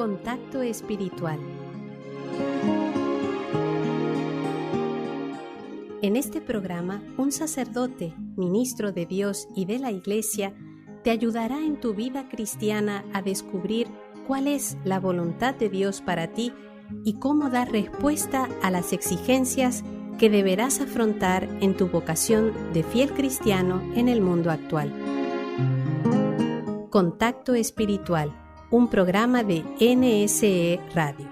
Contacto Espiritual. En este programa, un sacerdote, ministro de Dios y de la Iglesia, te ayudará en tu vida cristiana a descubrir cuál es la voluntad de Dios para ti y cómo dar respuesta a las exigencias que deberás afrontar en tu vocación de fiel cristiano en el mundo actual. Contacto Espiritual, un programa de NSE Radio.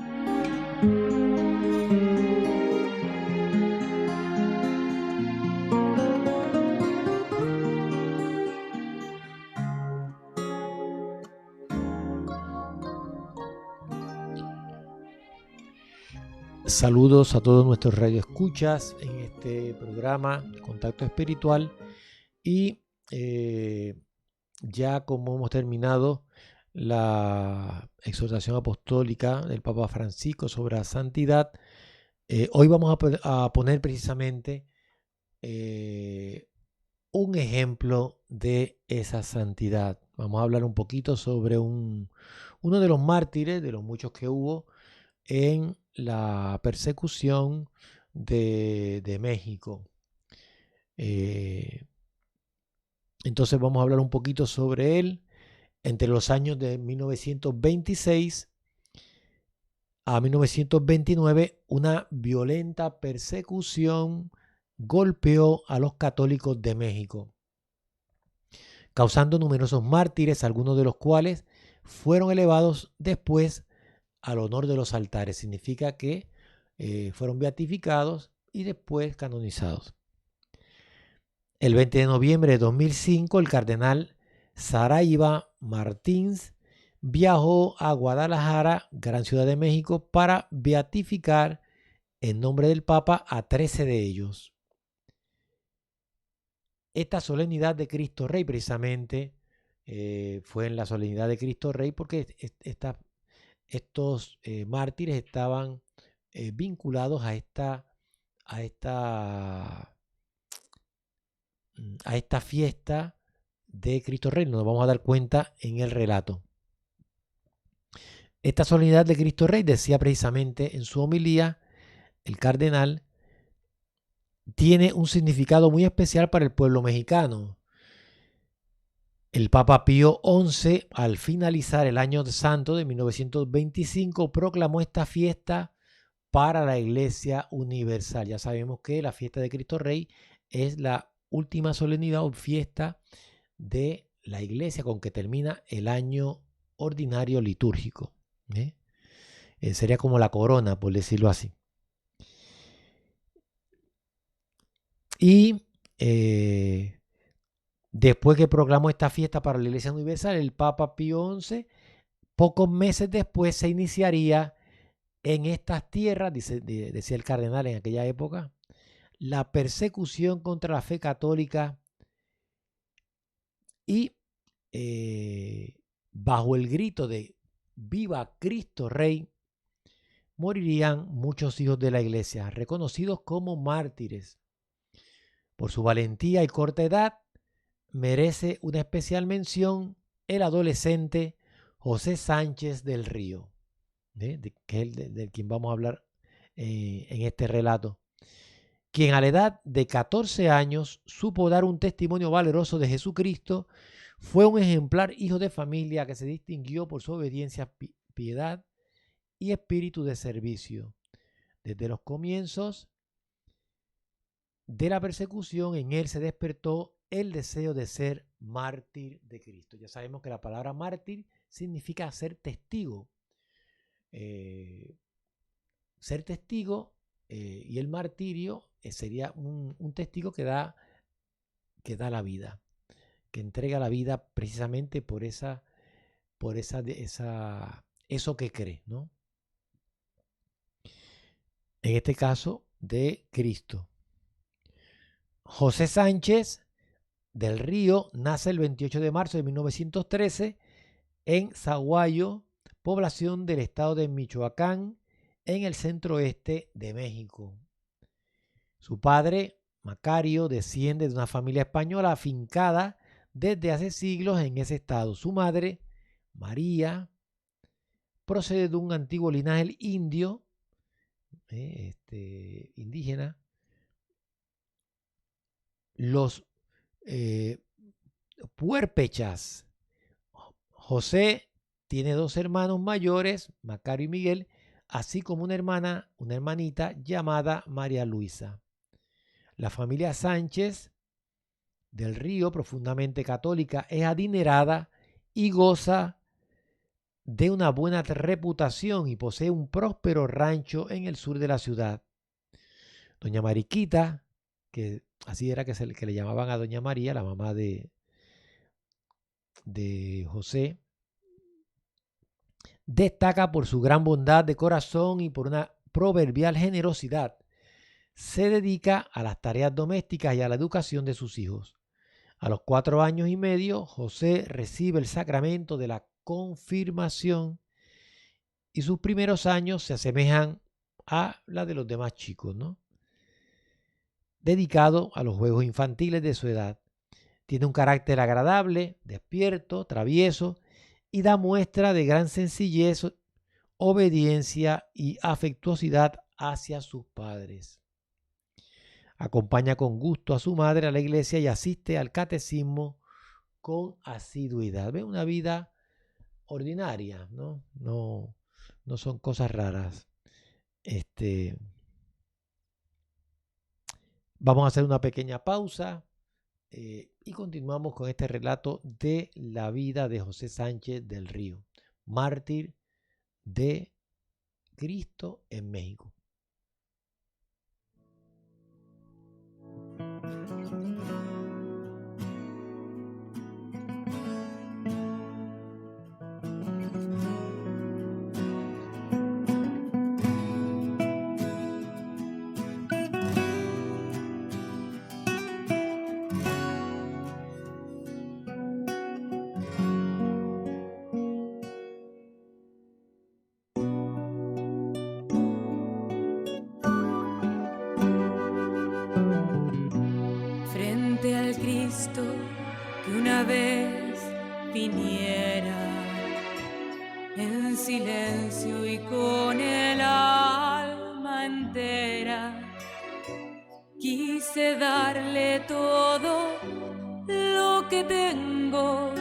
Saludos a todos nuestros radioescuchas en este programa Contacto Espiritual y ya como hemos terminado la exhortación apostólica del Papa Francisco sobre la santidad, hoy vamos a poner precisamente un ejemplo de esa santidad. Vamos a hablar un poquito sobre uno de los mártires, de los muchos que hubo, en la persecución de México. Entonces vamos a hablar un poquito sobre él. Entre los años de 1926 a 1929, una violenta persecución golpeó a los católicos de México, causando numerosos mártires, algunos de los cuales fueron elevados después al honor de los altares. Significa que fueron beatificados y después canonizados. El 20 de noviembre de 2005, el cardenal Saraiva Martins viajó a Guadalajara, gran ciudad de México, para beatificar en nombre del Papa a 13 de ellos. Esta solemnidad de Cristo Rey precisamente fue en la solemnidad de Cristo Rey porque estos mártires estaban vinculados a esta fiesta de Cristo Rey. Nos vamos a dar cuenta en el relato. Esta solemnidad de Cristo Rey, decía precisamente en su homilía el cardenal, tiene un significado muy especial para el pueblo mexicano. El Papa Pío XI, al finalizar el año santo de 1925, proclamó esta fiesta para la Iglesia Universal. Ya sabemos que la fiesta de Cristo Rey es la última solemnidad o fiesta de la Iglesia con que termina el año ordinario litúrgico. Sería como la corona, por decirlo así. Y después que proclamó esta fiesta para la Iglesia Universal, el Papa Pío XI, pocos meses después se iniciaría en estas tierras, decía el cardenal en aquella época, la persecución contra la fe católica y bajo el grito de ¡Viva Cristo Rey!, morirían muchos hijos de la Iglesia, reconocidos como mártires. Por su valentía y corta edad, merece una especial mención el adolescente José Sánchez del Río, que es del quien vamos a hablar en este relato, quien a la edad de 14 años supo dar un testimonio valeroso de Jesucristo. Fue un ejemplar hijo de familia que se distinguió por su obediencia, piedad y espíritu de servicio. Desde los comienzos de la persecución, en él se despertó el deseo de ser mártir de Cristo. Ya sabemos que la palabra mártir significa ser testigo. Ser testigo y el martirio sería un testigo que da la vida, que entrega la vida precisamente por eso que cree, ¿no? En este caso, de Cristo. José Sánchez del Río nace el 28 de marzo de 1913 en Zaguayo, población del estado de Michoacán, en el centro-oeste de México. Su padre, Macario, desciende de una familia española afincada desde hace siglos en ese estado. Su madre, María, procede de un antiguo linaje indio, indígena. Los puérpechas. José tiene 2 hermanos mayores, Macario y Miguel, así como una hermanita llamada María Luisa. La familia Sánchez del Río, profundamente católica, es adinerada y goza de una buena reputación y posee un próspero rancho en el sur de la ciudad. Doña Mariquita, que así era que le llamaban a Doña María, la mamá de José, destaca por su gran bondad de corazón y por una proverbial generosidad. Se dedica a las tareas domésticas y a la educación de sus hijos. A los 4 años y medio, José recibe el sacramento de la confirmación y sus primeros años se asemejan a la de los demás chicos, ¿no? Dedicado a los juegos infantiles de su edad. Tiene un carácter agradable, despierto, travieso y da muestra de gran sencillez, obediencia y afectuosidad hacia sus padres. Acompaña con gusto a su madre a la iglesia y asiste al catecismo con asiduidad. Ve una vida ordinaria, ¿no? No son cosas raras. Vamos a hacer una pequeña pausa y continuamos con este relato de la vida de José Sánchez del Río, mártir de Cristo en México. Que una vez viniera en silencio y con el alma entera, quise darle todo lo que tengo,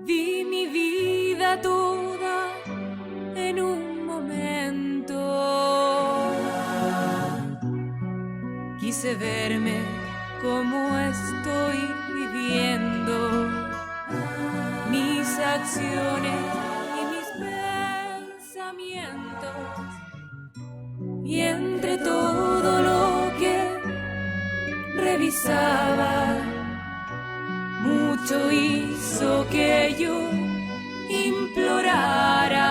di mi vida toda en un momento, quise verme como estoy viviendo, mis acciones y mis pensamientos, y entre todo lo que revisaba, mucho hizo que yo implorara: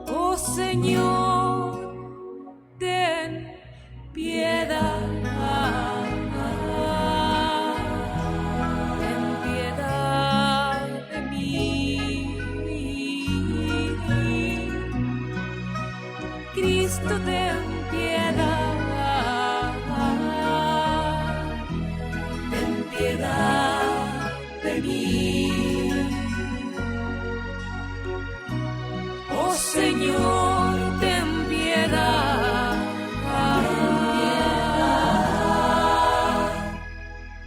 oh Señor, ten piedad, ten piedad de mí. Cristo, ten piedad, ten piedad de mí. Oh Señor, ten piedad,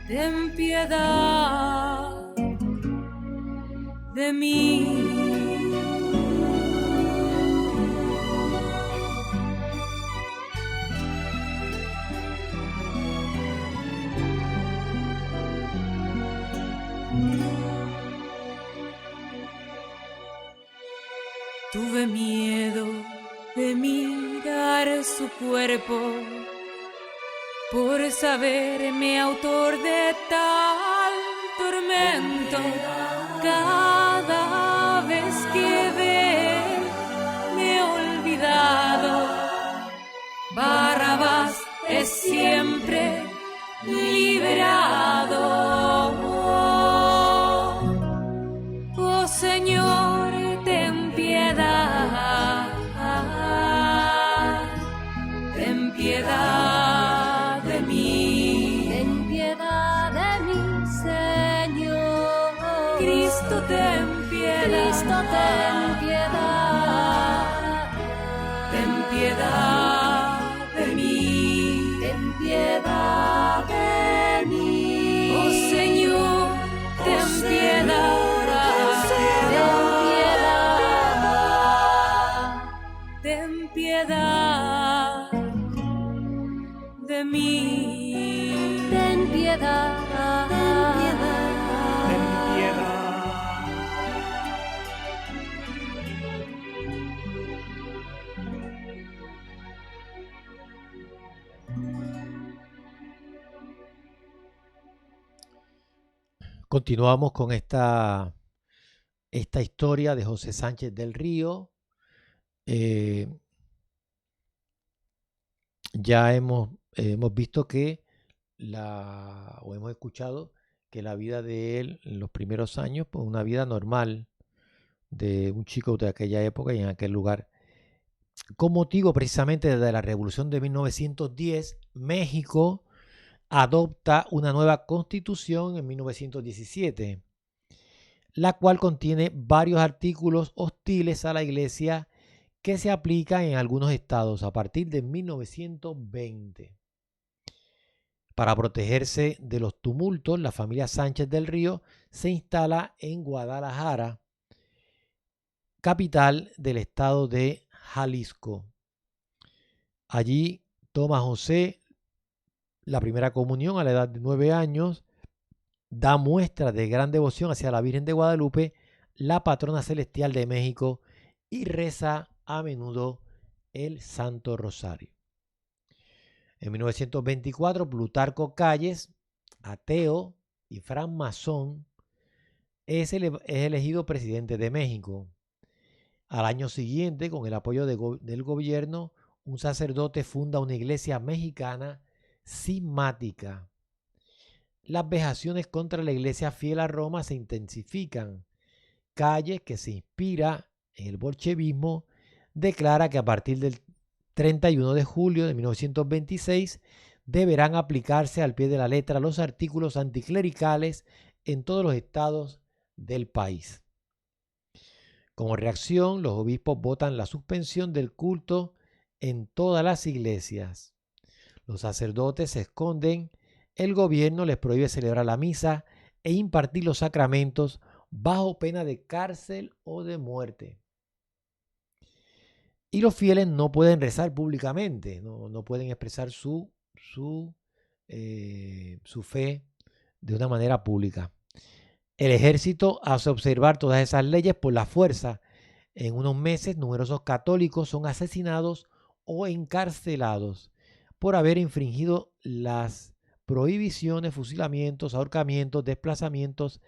ten piedad de mí. Tuve miedo de mirar su cuerpo, por saberme autor de tal tormento. Cada vez que me he olvidado, Barrabás es siempre liberado. Oh Señor, ten piedad, ten piedad de mí, ten piedad de mí, Señor. Cristo, ten Continuamos con esta historia de José Sánchez del Río. Ya hemos visto que hemos escuchado que la vida de él en los primeros años, pues una vida normal de un chico de aquella época y en aquel lugar. Con motivo precisamente de la Revolución de 1910, México adopta una nueva constitución en 1917, la cual contiene varios artículos hostiles a la Iglesia que se aplican en algunos estados a partir de 1920. Para protegerse de los tumultos, la familia Sánchez del Río se instala en Guadalajara, capital del estado de Jalisco. Allí toma José la primera comunión a la edad de 9 años, da muestra de gran devoción hacia la Virgen de Guadalupe, la patrona celestial de México, y reza a menudo el Santo Rosario. En 1924, Plutarco Calles, ateo y francmasón, es elegido presidente de México. Al año siguiente, con el apoyo del gobierno, un sacerdote funda una iglesia mexicana cismática. Las vejaciones contra la iglesia fiel a Roma se intensifican. Calles, que se inspira en el bolchevismo, declara que a partir del 31 de julio de 1926 deberán aplicarse al pie de la letra los artículos anticlericales en todos los estados del país. Como reacción, los obispos votan la suspensión del culto en todas las iglesias. Los sacerdotes se esconden, el gobierno les prohíbe celebrar la misa e impartir los sacramentos bajo pena de cárcel o de muerte. Y los fieles no pueden rezar públicamente, no pueden expresar su fe de una manera pública. El ejército hace observar todas esas leyes por la fuerza. En unos meses, numerosos católicos son asesinados o encarcelados por haber infringido las prohibiciones, fusilamientos, ahorcamientos, desplazamientos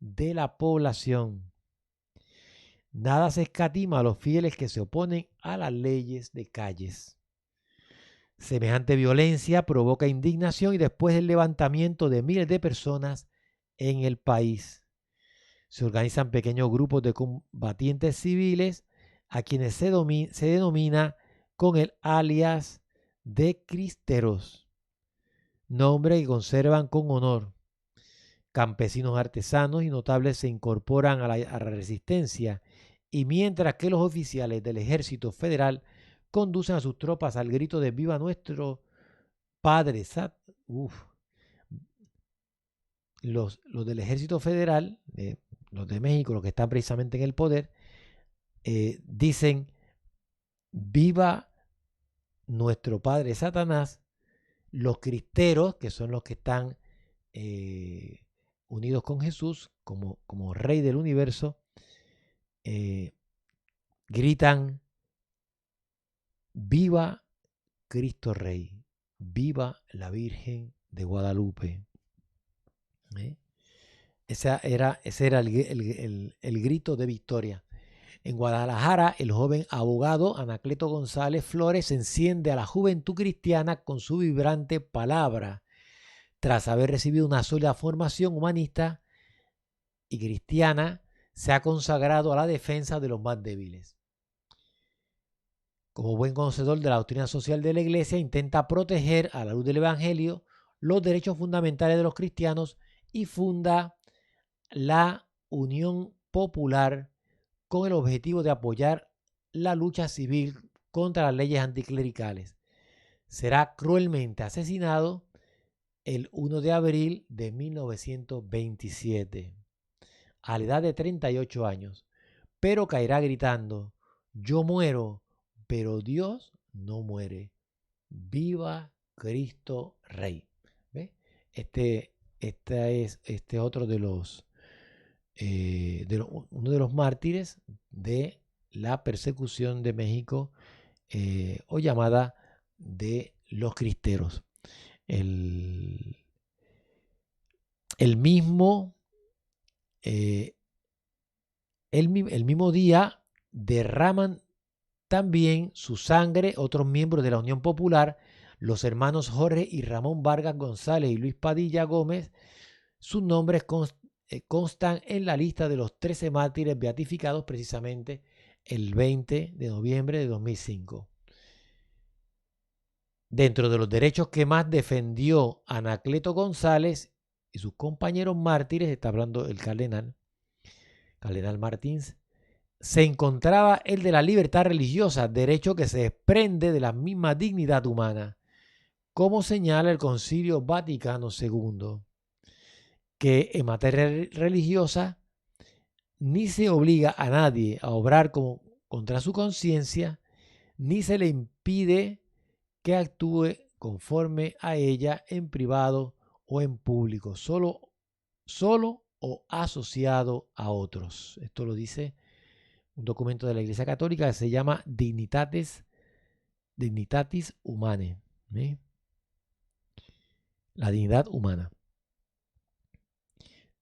de la población. Nada se escatima a los fieles que se oponen a las leyes de Calles. Semejante violencia provoca indignación y después el levantamiento de miles de personas en el país. Se organizan pequeños grupos de combatientes civiles a quienes se denomina con el alias de cristeros, nombre que conservan con honor. Campesinos, artesanos y notables se incorporan a la resistencia, y mientras que los oficiales del Ejército Federal conducen a sus tropas al grito de ¡Viva nuestro Padre! Los del Ejército Federal, los de México, los que están precisamente en el poder, dicen ¡Viva nuestro Padre Satanás! Los cristeros, que son los que están unidos con Jesús como Rey del universo, gritan ¡Viva Cristo Rey! ¡Viva la Virgen de Guadalupe! Ese era el grito de victoria. En Guadalajara, el joven abogado Anacleto González Flores enciende a la juventud cristiana con su vibrante palabra. Tras haber recibido una sólida formación humanista y cristiana, se ha consagrado a la defensa de los más débiles. Como buen conocedor de la doctrina social de la Iglesia, intenta proteger a la luz del Evangelio los derechos fundamentales de los cristianos y funda la Unión Popular con el objetivo de apoyar la lucha civil contra las leyes anticlericales. Será cruelmente asesinado el 1 de abril de 1927, a la edad de 38 años, pero caerá gritando: yo muero, pero Dios no muere. ¡Viva Cristo Rey! ¿Ve? Este es otro de los uno de los mártires de la persecución de México, o llamada de los cristeros. El mismo el mismo día derraman también su sangre otros miembros de la Unión Popular, los hermanos Jorge y Ramón Vargas González y Luis Padilla Gómez. Sus nombres constan en la lista de los 13 mártires beatificados precisamente el 20 de noviembre de 2005. Dentro de los derechos que más defendió Anacleto González y sus compañeros mártires, está hablando el cardenal Martins, se encontraba el de la libertad religiosa, derecho que se desprende de la misma dignidad humana, como señala el Concilio Vaticano II, que en materia religiosa ni se obliga a nadie a obrar contra su conciencia, ni se le impide que actúe conforme a ella en privado o en público, solo o asociado a otros. Esto lo dice un documento de la Iglesia Católica que se llama Dignitatis Humanae, ¿sí? La dignidad humana.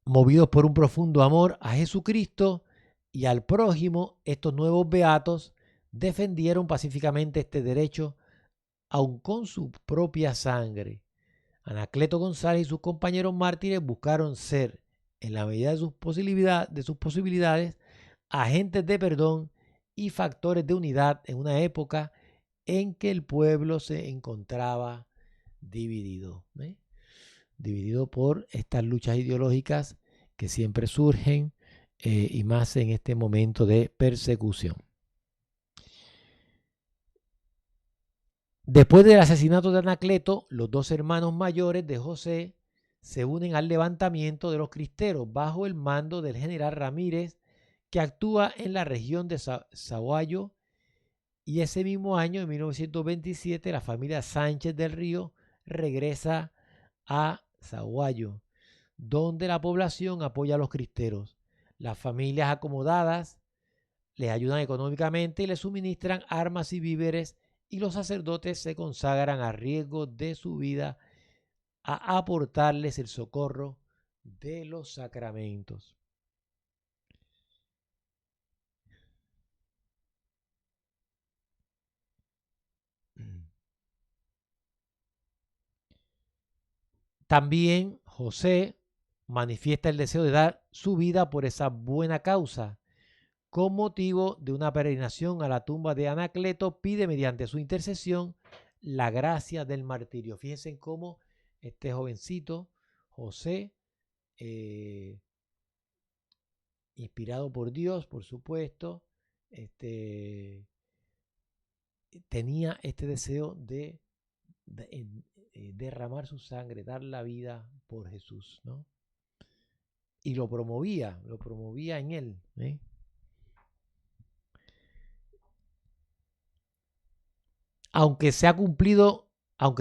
Movidos por un profundo amor a Jesucristo y al prójimo, estos nuevos beatos defendieron pacíficamente este derecho aun con su propia sangre. Anacleto González y sus compañeros mártires buscaron ser, en la medida de sus posibilidades, agentes de perdón y factores de unidad en una época en que el pueblo se encontraba dividido. Dividido por estas luchas ideológicas que siempre surgen y más en este momento de persecución. Después del asesinato de Anacleto, los dos hermanos mayores de José se unen al levantamiento de los cristeros bajo el mando del general Ramírez, que actúa en la región de Sahuayo, y ese mismo año, en 1927, la familia Sánchez del Río regresa a Sahuayo, donde la población apoya a los cristeros. Las familias acomodadas les ayudan económicamente y les suministran armas y víveres, y los sacerdotes se consagran a riesgo de su vida a aportarles el socorro de los sacramentos. También José manifiesta el deseo de dar su vida por esa buena causa. Con motivo de una peregrinación a la tumba de Anacleto, pide mediante su intercesión la gracia del martirio. Fíjense cómo este jovencito, José, inspirado por Dios, por supuesto, tenía este deseo de derramar su sangre, dar la vida por Jesús, ¿no? Y lo promovía en él, ¿eh? Aunque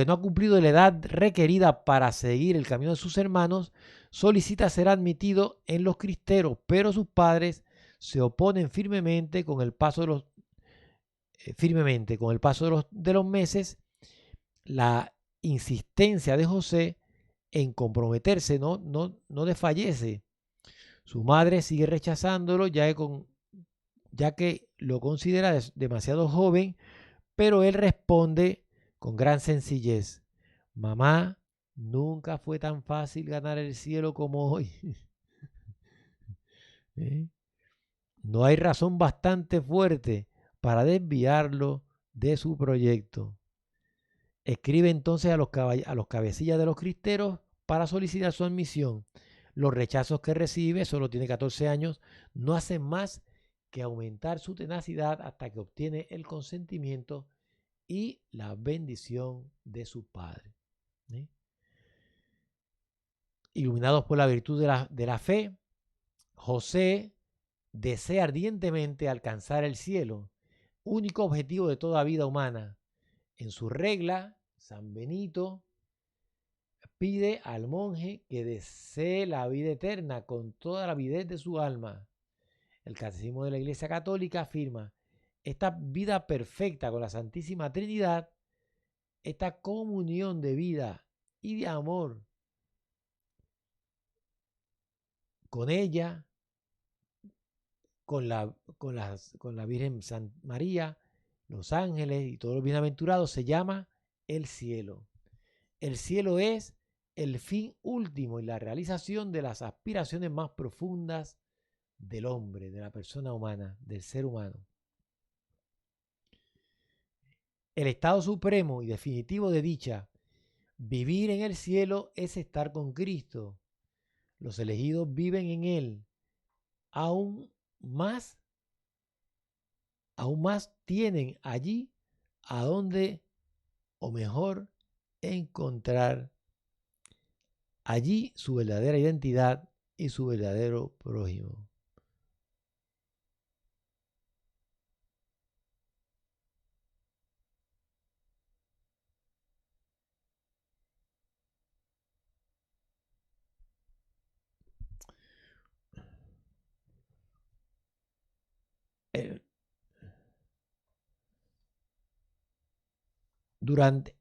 no ha cumplido la edad requerida para seguir el camino de sus hermanos, solicita ser admitido en los cristeros, pero sus padres se oponen firmemente con el paso de los meses. La insistencia de José en comprometerse no desfallece. Su madre sigue rechazándolo ya que lo considera demasiado joven, pero él responde con gran sencillez: mamá, nunca fue tan fácil ganar el cielo como hoy. No hay razón bastante fuerte para desviarlo de su proyecto. Escribe entonces a los cabecillas de los cristeros para solicitar su admisión. Los rechazos que recibe, solo tiene 14 años, no hacen más que aumentar su tenacidad hasta que obtiene el consentimiento y la bendición de su padre. Iluminados por la virtud de la fe, José desea ardientemente alcanzar el cielo, único objetivo de toda vida humana. En su regla, San Benito pide al monje que desee la vida eterna con toda la avidez de su alma. El Catecismo de la Iglesia Católica afirma: esta vida perfecta con la Santísima Trinidad, esta comunión de vida y de amor con ella, con la Virgen Santa María, los ángeles y todos los bienaventurados, se llama el cielo. El cielo es el fin último y la realización de las aspiraciones más profundas del hombre, de la persona humana, del ser humano. El estado supremo y definitivo de dicha, vivir en el cielo, es estar con Cristo. Los elegidos viven en Él. Aún más tienen allí a donde, o mejor, encontrar allí su verdadera identidad y su verdadero prójimo.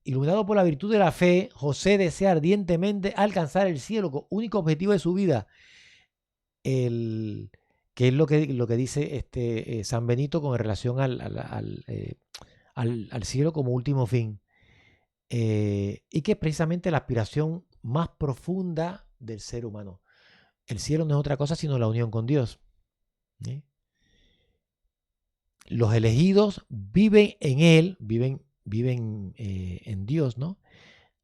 Iluminado por la virtud de la fe, José desea ardientemente alcanzar el cielo como único objetivo de su vida. Que es lo que dice San Benito con relación al cielo como último fin. Y que es precisamente la aspiración más profunda del ser humano. El cielo no es otra cosa sino la unión con Dios. Los elegidos viven en Él, viven en Dios, ¿no?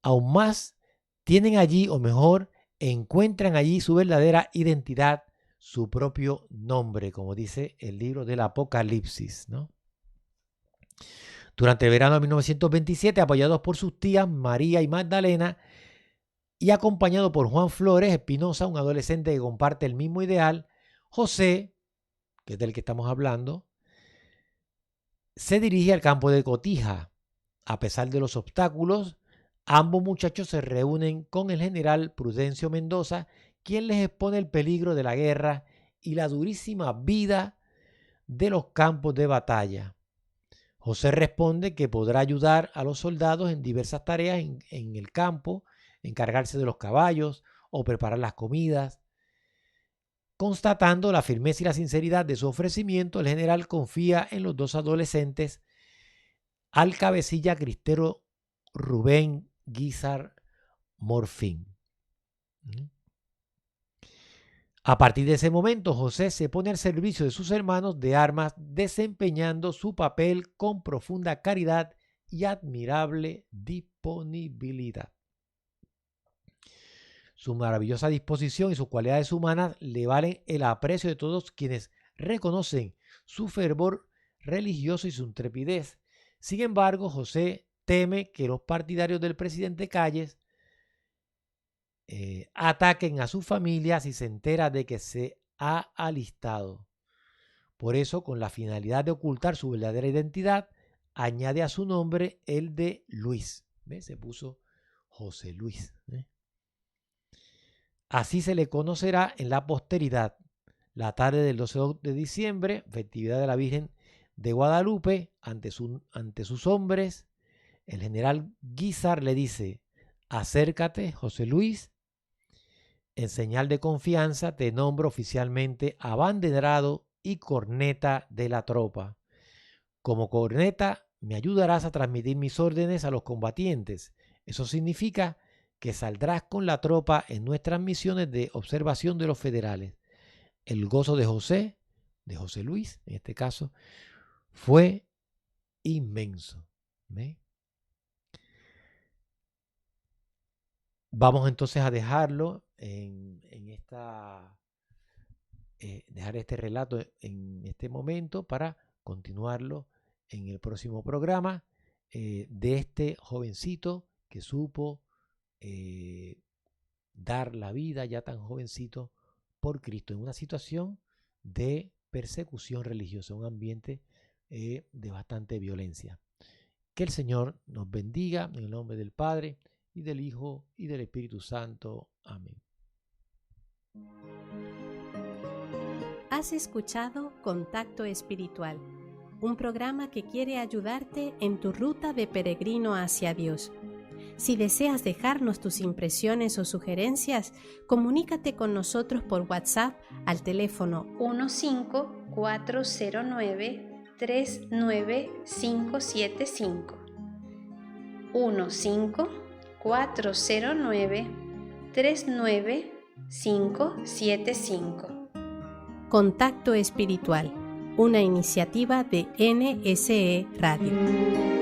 Aún más tienen allí, o mejor, encuentran allí su verdadera identidad, su propio nombre, como dice el libro del Apocalipsis, ¿no? Durante el verano de 1927, apoyados por sus tías María y Magdalena y acompañado por Juan Flores Espinosa, un adolescente que comparte el mismo ideal, José, que es del que estamos hablando, se dirige al campo de Cotija. A pesar de los obstáculos, ambos muchachos se reúnen con el general Prudencio Mendoza, quien les expone el peligro de la guerra y la durísima vida de los campos de batalla. José responde que podrá ayudar a los soldados en diversas tareas en el campo, encargarse de los caballos o preparar las comidas. Constatando la firmeza y la sinceridad de su ofrecimiento, el general confía en los dos adolescentes al cabecilla cristero Rubén Guízar Morfín. A partir de ese momento, José se pone al servicio de sus hermanos de armas, desempeñando su papel con profunda caridad y admirable disponibilidad. Su maravillosa disposición y sus cualidades humanas le valen el aprecio de todos quienes reconocen su fervor religioso y su intrepidez. Sin embargo, José teme que los partidarios del presidente Calles ataquen a su familia si se entera de que se ha alistado. Por eso, con la finalidad de ocultar su verdadera identidad, añade a su nombre el de Luis. ¿Ves? Se puso José Luis. Así se le conocerá en la posteridad. La tarde del 12 de diciembre, festividad de la Virgen de Guadalupe, ante sus hombres, el general Guízar le dice: acércate, José Luis, en señal de confianza te nombro oficialmente abanderado y corneta de la tropa. Como corneta me ayudarás a transmitir mis órdenes a los combatientes. Eso significa que saldrás con la tropa en nuestras misiones de observación de los federales. El gozo de José Luis, en este caso, fue inmenso. Vamos entonces a dejarlo dejar este relato en este momento para continuarlo en el próximo programa de este jovencito que supo dar la vida ya tan jovencito por Cristo en una situación de persecución religiosa, un ambiente de bastante violencia. Que el Señor nos bendiga en el nombre del Padre y del Hijo y del Espíritu Santo. Amén. Has escuchado Contacto Espiritual, un programa que quiere ayudarte en tu ruta de peregrino hacia Dios. Si deseas dejarnos tus impresiones o sugerencias, comunícate con nosotros por WhatsApp al teléfono 15 15409-39575. 15409-39575. Contacto Espiritual, una iniciativa de NSE Radio.